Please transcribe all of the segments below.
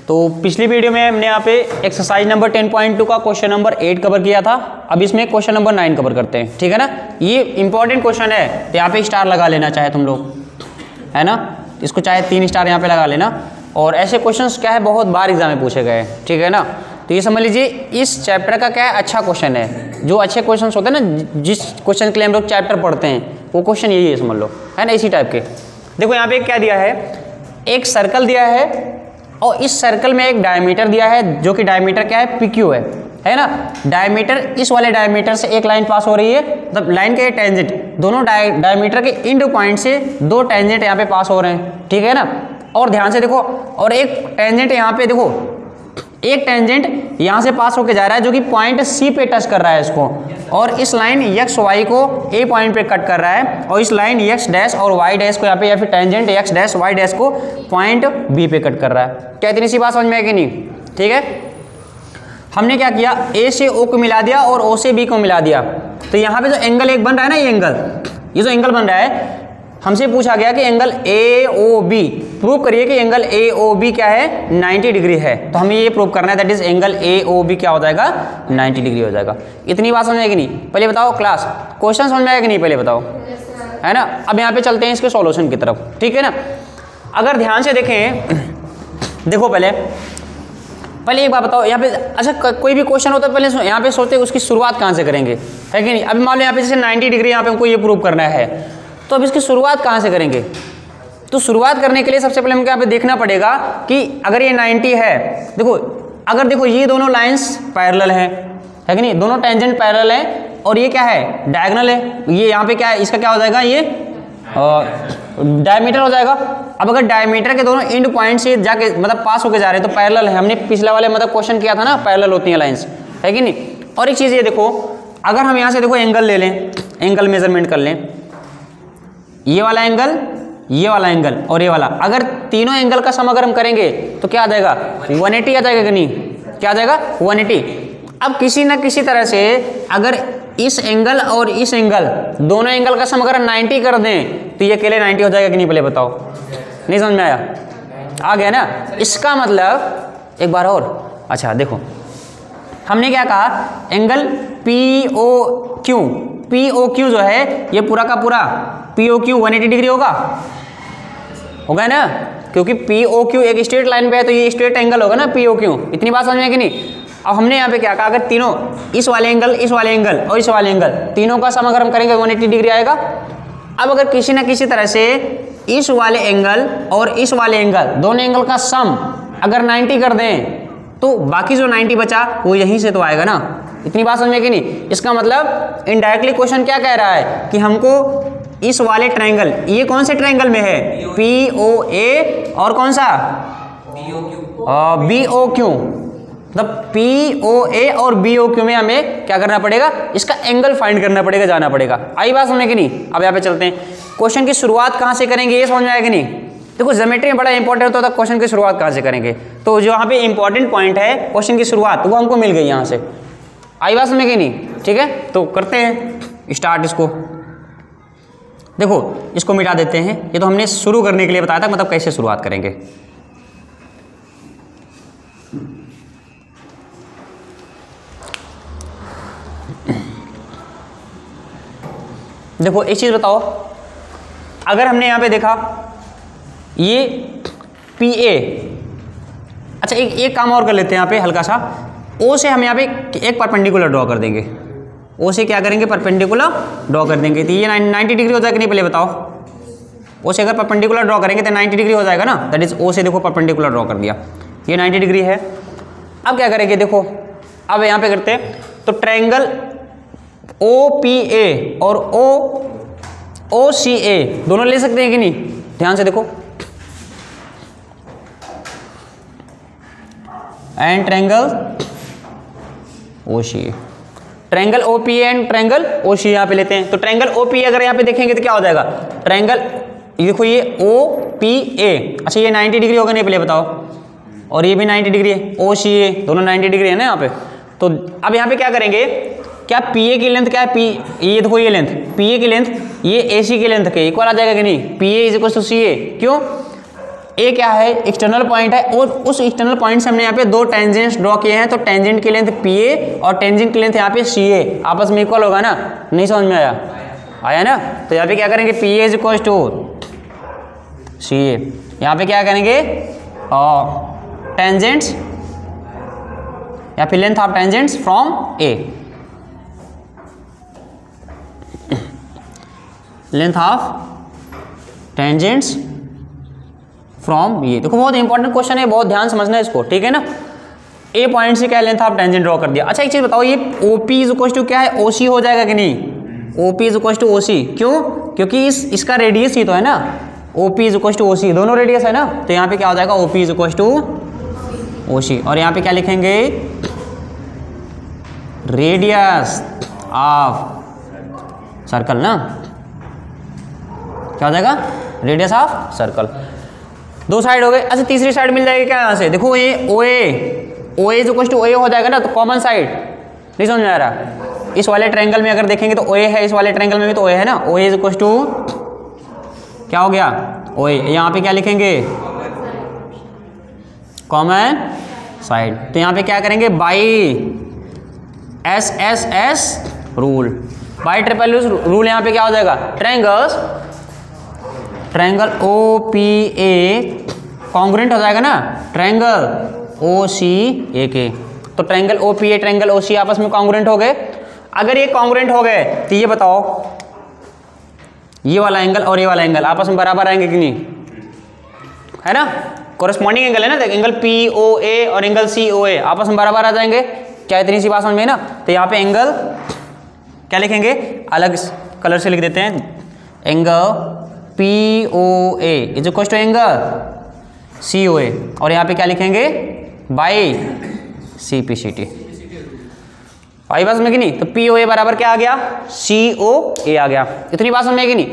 तो पिछली वीडियो में हमने यहाँ पे एक्सरसाइज नंबर 10.2 का क्वेश्चन नंबर 8 कवर किया था। अब इसमें क्वेश्चन नंबर 9 कवर करते हैं, ठीक है ना। ये इंपॉर्टेंट क्वेश्चन है, तो यहाँ पे स्टार लगा लेना चाहे तुम लोग, है ना। इसको चाहे 3 स्टार यहाँ पे लगा लेना। और ऐसे क्वेश्चंस क्या है बहुत बार एग्जाम में पूछे गए, ठीक है ना। तो ये समझ लीजिए इस चैप्टर का क्या है, अच्छा क्वेश्चन है। जो अच्छे क्वेश्चन होते हैं ना, जिस क्वेश्चन के लिए हम लोग चैप्टर पढ़ते हैं, वो क्वेश्चन यही है, समझ लो, है ना, इसी टाइप के। देखो यहाँ पे क्या दिया है, एक सर्कल दिया है और इस सर्कल में एक डायमीटर दिया है, जो कि डायमीटर क्या है, PQ है ना। डायमीटर, इस वाले डायमीटर से एक लाइन पास हो रही है, मतलब लाइन के टेंजेंट, दोनों डायमीटर के इंड पॉइंट से 2 टेंजेंट यहाँ पे पास हो रहे हैं, ठीक है ना। और ध्यान से देखो, और एक टेंजेंट यहाँ पे देखो, एक टेंजेंट यहाँ से पास होके जा रहा है जो कि पॉइंट C पे टच कर रहा है इसको, और इस लाइन x y को A पॉइंट पे कट कर रहा है, और इस लाइन x डैश और y डैश को यहाँ पे, या फिर tangent x dash y dash को पॉइंट B पे कट कर रहा है। क्या इतनी सी बात समझ में है कि नहीं, ठीक है। हमने क्या किया, A से O को मिला दिया और O से B को मिला दिया। तो यहाँ पे जो एंगल एक बन रहा है ना, ये जो एंगल बन रहा है, हमसे पूछा गया कि एंगल AOB प्रूव करिए कि एंगल AOB क्या है, 90 डिग्री है। तो हमें ये प्रूव करना है, दैट इज एंगल AOB क्या हो जाएगा, 90 डिग्री हो जाएगा। इतनी बात समझ में आएगी नहीं, पहले बताओ क्लास, क्वेश्चन समझ में आएगा कि नहीं, पहले बताओ, है ना। अब यहाँ पे चलते हैं इसके सॉल्यूशन की तरफ, ठीक है ना। अगर ध्यान से देखें, देखो पहले एक बात बताओ, यहाँ पे अच्छा कोई भी क्वेश्चन होता है पहले यहाँ पे सोचते हैं उसकी शुरुआत कहाँ से करेंगे, है कि नहीं। अभी मान लो यहाँ पे जैसे 90 डिग्री यहाँ पे हमको ये प्रूव करना है, तो अब इसकी शुरुआत कहाँ से करेंगे। तो शुरुआत करने के लिए सबसे पहले हमको यहाँ पे देखना पड़ेगा कि अगर ये 90 है, देखो अगर देखो ये दोनों लाइंस पैरेलल हैं, है कि नहीं, दोनों टेंजेंट पैरेलल हैं, और ये क्या है, डायगोनल है। ये यहाँ पे क्या है, इसका क्या हो जाएगा, ये डायमीटर हो जाएगा। अब अगर डायमीटर के दोनों एंड पॉइंट से जाके मतलब पास होके जा रहे हैं तो पैरेलल है। हमने पिछला वाले मतलब क्वेश्चन किया था ना, पैरेलल होती हैं लाइंस, है कि नहीं। और एक चीज़ ये देखो, अगर हम यहाँ से देखो एंगल ले लें, एंगल मेजरमेंट कर लें, ये वाला एंगल, ये वाला एंगल और ये वाला, अगर तीनों एंगल का सम अगर हम करेंगे तो क्या आ जाएगा, 180 आ जाएगा कि नहीं, क्या आ जाएगा, 180। अब किसी ना किसी तरह से अगर इस एंगल और इस एंगल, दोनों एंगल का सम अगर 90 कर दें तो ये अकेले 90 हो जाएगा कि नहीं, पहले बताओ। नहीं समझ में आया, आ गया ना। इसका मतलब एक बार और, अच्छा देखो हमने क्या कहा, एंगल POQ जो है ये पूरा का पूरा POQ 180 डिग्री होगा ना, क्योंकि POQ एक स्ट्रेट लाइन पे है, तो ये स्ट्रेट एंगल होगा ना POQ। इतनी बात समझ में कि नहीं। अब हमने यहाँ पे क्या कहा, अगर तीनों, इस वाले एंगल और इस वाले एंगल, तीनों का सम अगर हम करेंगे 180 डिग्री आएगा। अब अगर किसी न किसी तरह से इस वाले एंगल और इस वाले एंगल, दोनों एंगल का सम अगर 90 कर दें तो बाकी जो 90 बचा वो यहीं से तो आएगा ना। इतनी बात समझ में कि नहीं। इसका मतलब इनडायरेक्टली क्वेश्चन क्या कह रहा है कि हमको इस वाले ट्रायंगल, ये कौन से ट्रायंगल में है, POA और कौन सा, BOQ, मतलब POA और BOQ में हमें क्या करना पड़ेगा, इसका एंगल फाइंड करना पड़ेगा, जाना पड़ेगा। आई बात समझ में कि नहीं। अब यहाँ पे चलते हैं, क्वेश्चन की शुरुआत कहाँ से करेंगे ये समझ में आएगा कि नहीं। देखो ज्योमेट्री में बड़ा इंपॉर्टेंट होता है क्वेश्चन की शुरुआत कहाँ से करेंगे। तो जो यहाँ पे इंपॉर्टेंट पॉइंट है क्वेश्चन की शुरुआत, वो हमको मिल गई यहाँ से। आई बात समझ में कि नहीं, ठीक है। तो करते हैं स्टार्ट इसको। देखो इसको मिटा देते हैं, ये तो हमने शुरू करने के लिए बताया था, मतलब कैसे शुरुआत करेंगे। देखो एक चीज बताओ, अगर हमने यहाँ पे देखा ये PA, अच्छा एक काम और कर लेते हैं यहाँ पे हल्का सा, O से हम यहाँ पे एक परपेंडिकुलर ड्रॉ कर देंगे। O से क्या करेंगे, परपेंडिकुलर ड्रॉ कर देंगे। तो ये 90 डिग्री हो जाएगा नहीं, पहले बताओ। O से अगर परपेंडिकुलर ड्रॉ करेंगे तो 90 डिग्री हो जाएगा ना, दैट इज O से देखो परपेंडिकुलर ड्रॉ कर दिया, ये 90 डिग्री है। अब क्या करेंगे, देखो अब यहाँ पे करते हैं, तो ट्रायंगल OPA और OCA दोनों ले सकते हैं कि नहीं। ध्यान से देखो, and triangle OCA, triangle OPA and triangle OCA यहाँ पे लेते हैं। तो ट्रायंगल OPA अगर यहाँ पे देखेंगे तो क्या हो जाएगा, ट्रायंगल देखो ये OPA, अच्छा ये 90 डिग्री होगा नहीं, पहले बताओ। और ये भी 90 डिग्री है, OCA दोनों 90 डिग्री है ना यहाँ पे। तो अब यहाँ पे क्या करेंगे, क्या PA की लेंथ क्या है, ये देखो ये लेंथ PA की लेंथ ये AC की लेंथ के इक्वल आ जाएगा कि नहीं। PA is equal to CA, क्यों, ए क्या है, एक्सटर्नल पॉइंट है, और उस एक्सटर्नल पॉइंट से हमने यहाँ पे दो टेंजेंट्स ड्रॉ किए हैं, तो टेंजेंट की लेंथ पी ए और टेंजेंट की लेंथ यहाँ पे सी ए आपस में इक्वल होगा ना, नहीं समझ में आया, आया ना। तो यहाँ पे क्या करेंगे, P A is equal to C A, यहाँ पे क्या करेंगे टेंजेंट्स या फिर length of tangents from A, length of tangents from ये। देखो बहुत इंपॉर्टेंट क्वेश्चन है, बहुत ध्यान समझना है इसको, ठीक है ना। ए पॉइंट से क्या लेंथ ऑफ टेंजेंट ड्रॉ कर दिया। अच्छा एक चीज बताओ, ये ओपी इज इक्वल टू क्या है, ओसी हो जाएगा कि नहीं, OP is equal to OC, क्यों, क्योंकि इसका रेडियस ही तो है ना, OP is equal to OC, दोनों रेडियस है ना, तो यहाँ पे क्या हो जाएगा, OP is equal to OC, और यहाँ पे क्या लिखेंगे, रेडियस ऑफ सर्कल ना, क्या हो जाएगा, रेडियस ऑफ सर्कल। दो साइड हो गए। अच्छा तीसरी साइड मिल जाएगी क्या यहाँ से, देखो ये ओ ए जो क्वेश्चन ओ ए हो जाएगा ना, तो कॉमन साइड नहीं समझ में आ रहा, इस वाले ट्रायंगल में अगर देखेंगे तो ओ ए है, इस वाले ट्रायंगल में भी तो ओ ए है ना, ओ ए इज इक्वल टू क्या हो गया, ओ ए, यहाँ पे क्या लिखेंगे, कॉमन साइड, तो यहाँ पे क्या करेंगे, by S S S rule, by triple rule, यहाँ पे क्या हो जाएगा, triangle O P A congruent हो जाएगा ना, ट्रायंगल ओ सी ए के, तो triangle O P A triangle O C आपस में कॉन्ग्रुएंट हो गए। अगर ये कॉन्ग्रुएंट हो गए तो ये बताओ, ये वाला एंगल और ये वाला एंगल आपस में बराबर आएंगे कि नहीं, है ना, कोरस्पॉन्डिंग एंगल है ना, एंगल पी ओ ए और एंगल सी ओ ए आपस में बराबर आ जाएंगे, क्या इतनी सी बात समझ में ना। तो यहाँ पे एंगल क्या लिखेंगे, अलग कलर से लिख देते हैं, angle P O A is equal to angle C O A, और यहाँ पे क्या लिखेंगे, by C P C T, आई बात समझ में कि नहीं। तो पी ओ ए बराबर क्या आ गया, सी ओ ए आ गया, इतनी बात समझ में कि नहीं।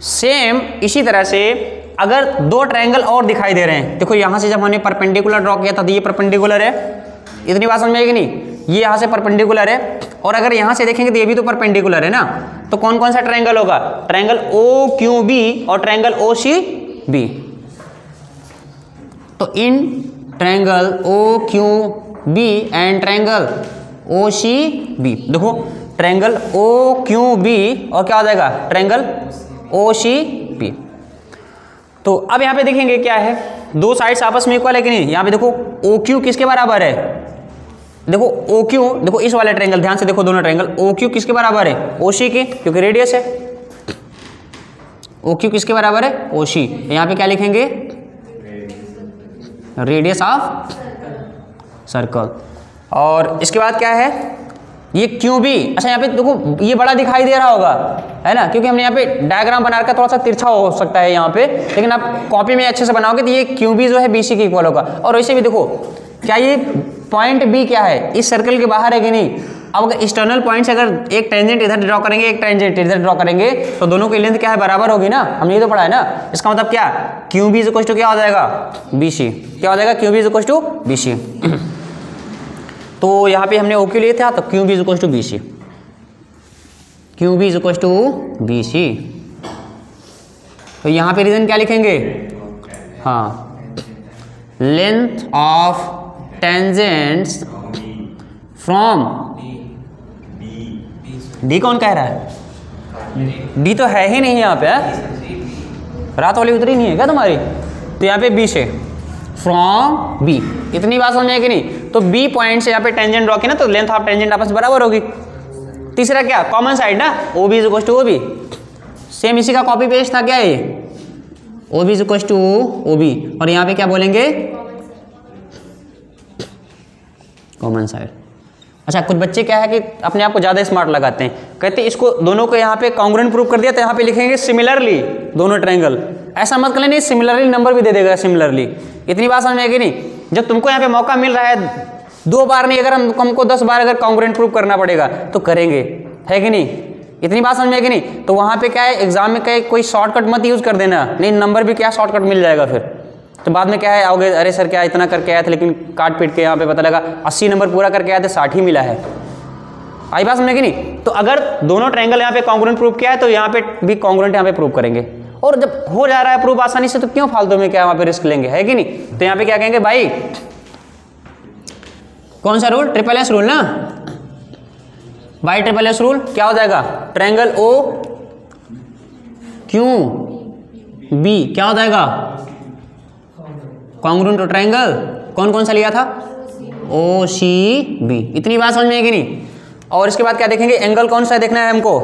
सेम इसी तरह से अगर दो ट्रायंगल और दिखाई दे रहे हैं, देखो यहाँ से जब हमने परपेंडिकुलर ड्रॉ किया था तो ये परपेंडिकुलर है, इतनी बात समझ में कि नहीं, ये यहाँ से परपेंडिकुलर है, और अगर यहाँ से देखेंगे तो ये भी तो परपेंडिकुलर है ना, तो कौन कौन सा ट्रायंगल होगा, ट्रायंगल ओ क्यू बी और ट्रायंगल ओ सी बी। तो इन triangle O Q B and triangle O C B, देखो ट्रायंगल ओ क्यू बी और क्या हो जाएगा, ट्रायंगल ओ सी बी। तो अब यहाँ पे देखेंगे क्या है, दो साइड्स आपस में इक्वल है कि नहीं, यहाँ पे देखो ओ क्यू किसके बराबर है, देखो ओ क्यू, देखो इस वाले ट्रायंगल ध्यान से देखो, दोनों ट्रायंगल ओ क्यू किसके बराबर है, ओ सी के, क्योंकि रेडियस है, ओ क्यू किसके बराबर है, ओ सी, यहाँ पे क्या लिखेंगे, रेडियस ऑफ सर्कल। और इसके बाद क्या है, ये क्यू बी, अच्छा यहाँ पे देखो ये बड़ा दिखाई दे रहा होगा, है ना, क्योंकि हमने यहाँ पे डायग्राम बना रखा, थोड़ा सा तिरछा हो सकता है यहाँ पे, लेकिन आप कॉपी में अच्छे से बनाओगे तो ये क्यू बी जो है बी सी के इक्वल होगा। और वैसे भी देखो क्या ये पॉइंट बी क्या है, इस सर्कल के बाहर है कि नहीं। अब अगर एक्सटर्नल पॉइंट से अगर एक टेंजेंट इधर ड्रॉ करेंगे, एक टेंजेंट इधर ड्रॉ करेंगे, तो दोनों की लेंथ क्या है, बराबर होगी ना, हमने ये तो पढ़ा है ना। इसका मतलब क्या, Q B is equal to क्या हो जाएगा, बी सी, क्या हो जाएगा, Q B is equal to B C. तो यहाँ पे हमने ओ क्यू लिए था, तो Q B is equal to B C, Q B is equal to B C. तो यहाँ पे रीजन क्या लिखेंगे, हाँ, length of tangents from, D कौन कह रहा है, डी तो है ही नहीं यहाँ पे, रात वाली उतरी नहीं है क्या तुम्हारी, तो यहाँ पे बी से, फ्रॉम बी, इतनी बात समझ में कि नहीं। तो बी पॉइंट से यहाँ पे टेंजेंट ड्रॉ की ना, तो लेंथ ऑफ टेंजेंट आपस बराबर होगी। तीसरा क्या, कॉमन साइड ना, O B is equal to O B, same इसी का कॉपी पेस्ट था क्या ये, O B is equal to O B, और यहाँ पे क्या बोलेंगे, कॉमन साइड। अच्छा कुछ बच्चे क्या है कि अपने आप को ज़्यादा स्मार्ट लगाते हैं, कहते हैं इसको दोनों को यहाँ पे कॉन्ग्रुएंट प्रूव कर दिया, तो यहाँ पे लिखेंगे सिमिलरली दोनों ट्रायंगल। ऐसा मत कर, नहीं सिमिलरली नंबर भी दे देगा सिमिलरली, इतनी बात समझ में आएगी नहीं। जब तुमको यहाँ पे मौका मिल रहा है 2 बार नहीं, अगर हमको 10 बार अगर कॉन्ग्रुएंट प्रूव करना पड़ेगा तो करेंगे, है कि नहीं, इतनी बात समझ में आएगी नहीं। तो वहाँ पे क्या है, एग्जाम में क्या कोई शॉर्टकट मत यूज़ कर देना, नहीं नंबर भी क्या शॉर्टकट मिल जाएगा फिर, तो बाद में क्या है आओगे, अरे सर क्या इतना करके आया था, लेकिन काट पीट के यहाँ पे पता लगा 80 नंबर पूरा करके आया था 60 ही मिला है, आई बात समझे कि नहीं। तो अगर दोनों ट्रायंगल यहाँ पे कॉन्ग्रुएंट प्रूव किया है, तो यहाँ पे भी कॉन्ग्रुएंट यहाँ पे प्रूव करेंगे। और जब हो जा रहा है प्रूफ आसानी से तो क्यों फालतू में क्या वहां पे रिस्क लेंगे, है कि नहीं। तो यहाँ पे क्या कहेंगे भाई, कौन सा रूल, ट्रिपल एस रूल ना भाई, ट्रिपल एस रूल क्या हो जाएगा, ट्रायंगल ओ क्यू बी क्या हो जाएगा, कॉन्ग्रुएंट टू ट्रायंगल, कौन कौन सा लिया था, ओ सी बी। इतनी बात समझ में आएगी नहीं। और इसके बाद क्या देखेंगे, एंगल कौन सा देखना है हमको,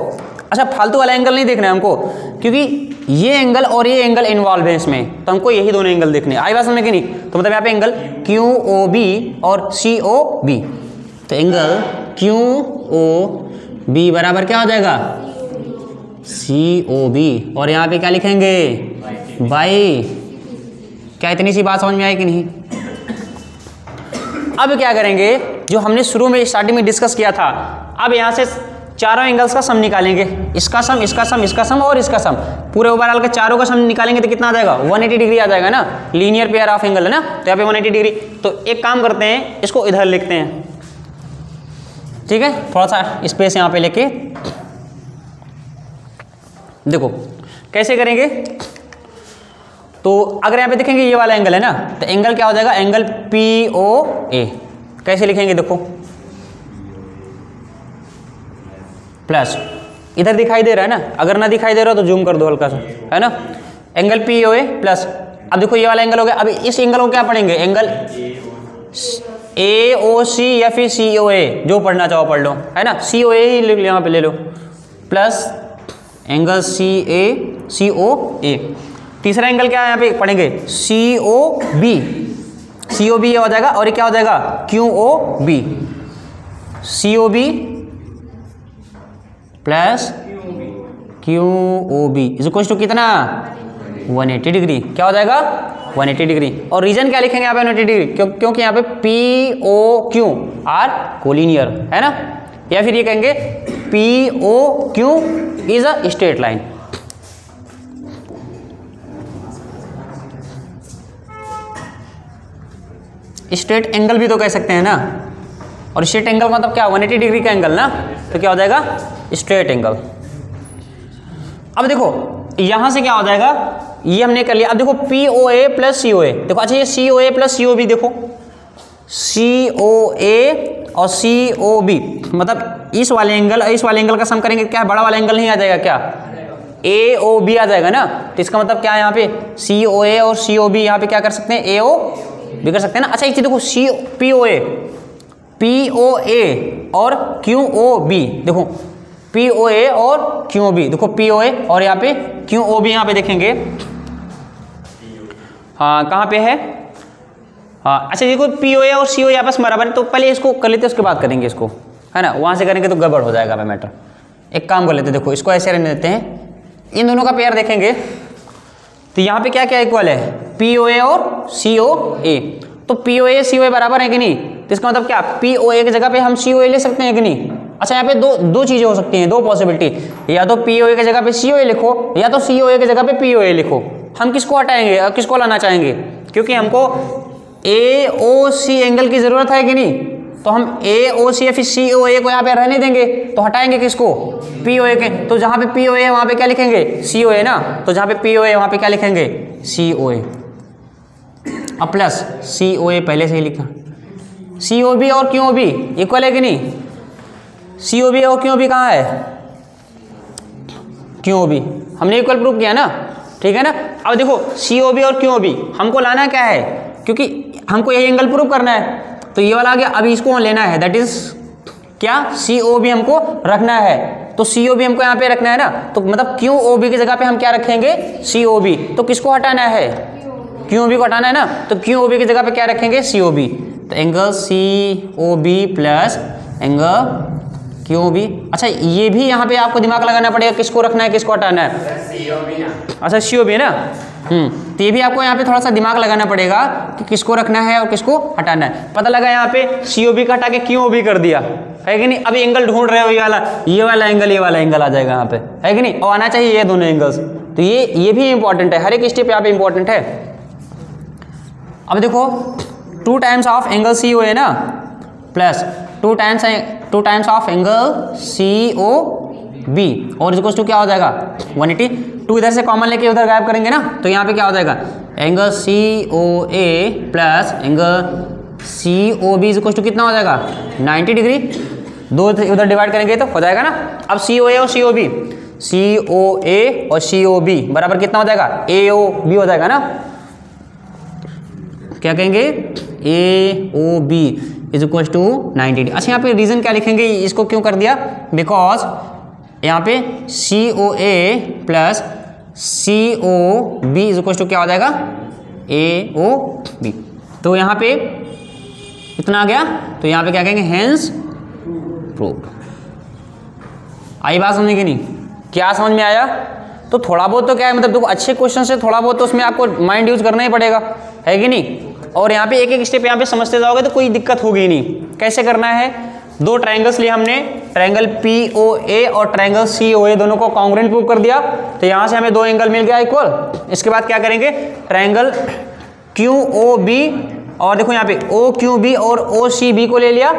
अच्छा फालतू वाला एंगल नहीं देखना है हमको, क्योंकि ये एंगल और ये एंगल इन्वॉल्व है इसमें, तो हमको यही दोनों एंगल देखने। आई बात समझ में कि नहीं। तो मतलब यहाँ पे एंगल क्यू ओ बी और सी ओ बी, तो एंगल क्यू ओ बी बराबर क्या हो जाएगा, सी ओ बी, और यहाँ पे क्या लिखेंगे बाई। क्या इतनी सी बात समझ में आई कि नहीं। अब क्या करेंगे, जो हमने शुरू में स्टार्टिंग में डिस्कस किया था, अब यहाँ से चारों एंगल्स का सम निकालेंगे, इसका सम, इसका सम, इसका सम और इसका सम, पूरे ओवरऑल के चारों का सम निकालेंगे तो कितना आ जाएगा, 180 डिग्री आ जाएगा ना, लीनियर पेयर ऑफ एंगल है ना, तो यहाँ पे 180 डिग्री। तो एक काम करते हैं, इसको इधर लिखते हैं, ठीक है, थोड़ा सा स्पेस यहाँ पे लेके, देखो कैसे करेंगे। तो अगर यहाँ पे देखेंगे ये वाला एंगल है ना, तो एंगल क्या हो जाएगा, एंगल पी ओ ए, कैसे लिखेंगे देखो, प्लस इधर दिखाई दे रहा है ना, अगर ना दिखाई दे रहा तो जूम कर दो हल्का सा, है ना, एंगल पी ओ ए प्लस, अब देखो ये वाला एंगल हो गया। अब इस एंगल को क्या पढ़ेंगे, एंगल ए ओ सी या फिर सी ओ ए, जो पढ़ना चाहो पढ़ लो, है ना, सी ओ ए ही यहाँ पे ले लो, प्लस एंगल सी ओ ए। तीसरा एंगल क्या है यहाँ पे पढ़ेंगे, सी O B, C O B हो जाएगा, और ये क्या हो जाएगा, Q O B, C O B plus Q O B is equal to कितना, 180 डिग्री, क्या हो जाएगा 180 डिग्री। और रीजन क्या लिखेंगे यहाँ पे 180 डिग्री, क्योंकि यहाँ पे P O Q are collinear, है ना, या फिर ये कहेंगे P O Q is a straight line. Straight angle भी तो कह सकते हैं ना, और स्ट्रेट एंगल मतलब क्या, 180 डिग्री का एंगल ना, तो क्या हो जाएगा स्ट्रेट एंगल। अब देखो यहां से क्या हो जाएगा, ये हमने कर लिया। अब देखो पी ओ ए प्लस सी ओ ए, देखो अच्छा ये सी ओ ए प्लस सी ओ बी, देखो सी ओ ए और सी ओ बी, मतलब इस वाले एंगल और इस वाले एंगल का सम करेंगे, क्या बड़ा वाला एंगल नहीं आ जाएगा, क्या ए ओ बी आ जाएगा ना। तो इसका मतलब क्या है, यहाँ पे सी ओ ए और सी ओ बी यहाँ पे क्या कर सकते हैं, ए ओ भी कर सकते हैं ना। अच्छा एक चीज देखो, सी पी ओ ए और क्यू ओ बी, देखो पी ओ ए और क्यू ओ बी, देखो पी ओ ए और यहाँ पे क्यू ओ बी, यहाँ पे देखेंगे हाँ कहाँ पे है, हाँ अच्छा देखो पी ओ ए और सी ओ ए आपस में बराबर है, तो पहले इसको कर लेते हैं, उसके बाद करेंगे इसको, है ना, वहाँ से करेंगे तो गड़बड़ हो जाएगा मैटर। एक काम कर लेते हैं, देखो इसको ऐसे रहने देते हैं, इन दोनों का पेयर देखेंगे तो यहाँ पे क्या क्या इक्वल है, पी ओ ए और सी ओ ए, तो पी ओ ए सी ओ ए बराबर है कि नहीं, तो इसका मतलब क्या, पी ओ ए की जगह पे हम सी ओ ए ले सकते हैं कि नहीं। अच्छा यहाँ पे दो चीजें हो सकती हैं, दो पॉसिबिलिटी, या तो पी ओ ए की जगह पे सी ओ ए लिखो, या तो सी ओ ए की जगह पे पी ओ ए लिखो। हम किसको हटाएंगे और किसको लाना चाहेंगे, क्योंकि हमको ए ओ सी एंगल की जरूरत है कि नहीं, तो हम ए ओ सी या फिर सी ओ ए को यहाँ पे रहने देंगे, तो हटाएंगे किसको, पी ओ ए के, तो जहाँ पे पी ओ ए वहाँ पे क्या लिखेंगे, सी ओ ए ना, तो जहाँ पे पी ओ ए वहाँ पे क्या लिखेंगे, सी ओ ए, अब प्लस सी ओ ए पहले से ही लिखा, सी ओ बी और क्यू ओ बी इक्वल है कि नहीं, सी ओ बी और क्यू ओ बी कहाँ है, क्यू ओ बी हमने इक्वल प्रूव किया ना, ठीक है ना। अब देखो सी ओ बी और क्यू ओ बी हमको लाना क्या है, क्योंकि हमको यही एंगल प्रूव करना है, तो ये वाला आ गया, अब इसको लेना है, दैट इज क्या, सी ओ बी हमको रखना है, तो सी ओ बी हमको यहाँ पे रखना है ना, तो मतलब क्यू ओ बी की जगह पे हम क्या रखेंगे, सी ओ बी, तो किसको हटाना है, क्यू ओ बी को हटाना है ना, तो क्यू ओ बी की जगह पे क्या रखेंगे, सी ओ बी, तो angle C O B plus angle Q O B. अच्छा ये भी यहाँ पे आपको दिमाग लगाना पड़ेगा, किसको रखना है किसको हटाना है, अच्छा सी ओ बी ना, तो ये भी आपको यहाँ पे थोड़ा सा दिमाग लगाना पड़ेगा कि किसको रखना है और किसको हटाना है। पता लगा यहाँ पे सी ओ बी का हटा के क्यू ओ बी कर दिया, है कि नहीं। अभी एंगल ढूंढ रहे हो, ये वाला एंगल आ जाएगा यहाँ पे, है कि नहीं, और आना चाहिए ये दोनों एंगल्स, तो ये भी इंपॉर्टेंट है, हर एक स्टेप यहाँ पे इंपॉर्टेंट है। अब देखो 2 times of angle C O A ना, plus 2 times of angle C O B, और इक्वल टू क्या हो जाएगा 180। 2 इधर से कॉमन लेके उधर गायब करेंगे ना, तो यहाँ पे क्या हो जाएगा, angle COA plus angle COB is equal to कितना हो जाएगा 90 डिग्री। 2 उधर डिवाइड करेंगे तो हो जाएगा ना। अब COA और COB, COA और COB बराबर कितना हो जाएगा, AOB हो जाएगा ना। क्या कहेंगे, AOB is equal to 90 degree. अच्छा, यहाँ पे रीजन क्या लिखेंगे, इसको क्यों कर दिया, बिकॉज यहाँ पे COA plus COB is equal to क्या हो जाएगा, AOB। तो यहाँ पे इतना आ गया, तो यहाँ पे क्या कहेंगे, हेंस प्रूव्ड। आई बात समझ की नहीं, क्या समझ में आया। तो थोड़ा बहुत तो क्या है, मतलब देखो अच्छे क्वेश्चन से थोड़ा बहुत तो उसमें आपको माइंड यूज करना ही पड़ेगा, है कि नहीं। और यहाँ पे एक एक स्टेप यहाँ पे समझते जाओगे तो कोई दिक्कत होगी नहीं। कैसे करना है, 2 ट्रायंगल्स लिए हमने, ट्रायंगल POA और ट्रायंगल COA दोनों को कॉन्ग्रुएंट प्रूव कर दिया, तो यहाँ से हमें 2 एंगल मिल गया इक्वल। इसके बाद क्या करेंगे, ट्रायंगल QOB और देखो यहाँ पे OQB और OCB को ले लिया,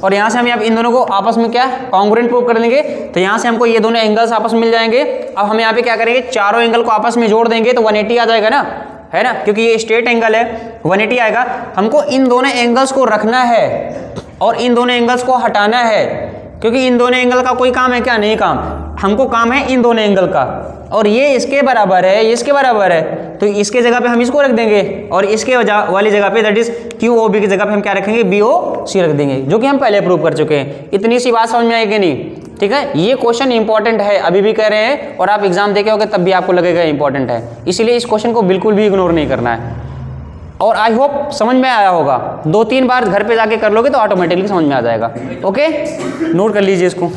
और यहाँ से हम इन दोनों को आपस में क्या कॉन्ग्रुएंट प्रूव कर लेंगे, तो यहाँ से हमको ये दोनों एंगल्स आपस में मिल जाएंगे। अब हम यहाँ पे क्या करेंगे, चारों एंगल को आपस में जोड़ देंगे तो 180 आ जाएगा ना, है ना, क्योंकि ये स्ट्रेट एंगल है, 180 आएगा। हमको इन दोनों एंगल्स को रखना है और इन दोनों एंगल्स को हटाना है, क्योंकि इन दोनों एंगल का कोई काम है क्या, नहीं काम, हमको काम है इन दोनों एंगल का। और ये इसके बराबर है, ये इसके बराबर है, तो इसके जगह पे हम इसको रख देंगे, और इसके वाली जगह पे दैट इज QOB की जगह पे हम क्या रखेंगे, BOC रख देंगे, जो कि हम पहले प्रूव कर चुके हैं। इतनी सी बात समझ में आएगी नहीं, ठीक है। ये क्वेश्चन इंपॉर्टेंट है, अभी भी कह रहे हैं, और आप एग्जाम देखे होगे तब भी आपको लगेगा इंपॉर्टेंट है, इसीलिए इस क्वेश्चन को बिल्कुल भी इग्नोर नहीं करना है। और आई होप समझ में आया होगा, 2-3 बार घर पे जाके कर लोगे तो ऑटोमेटिकली समझ में आ जाएगा। ओके, नोट कर लीजिए इसको।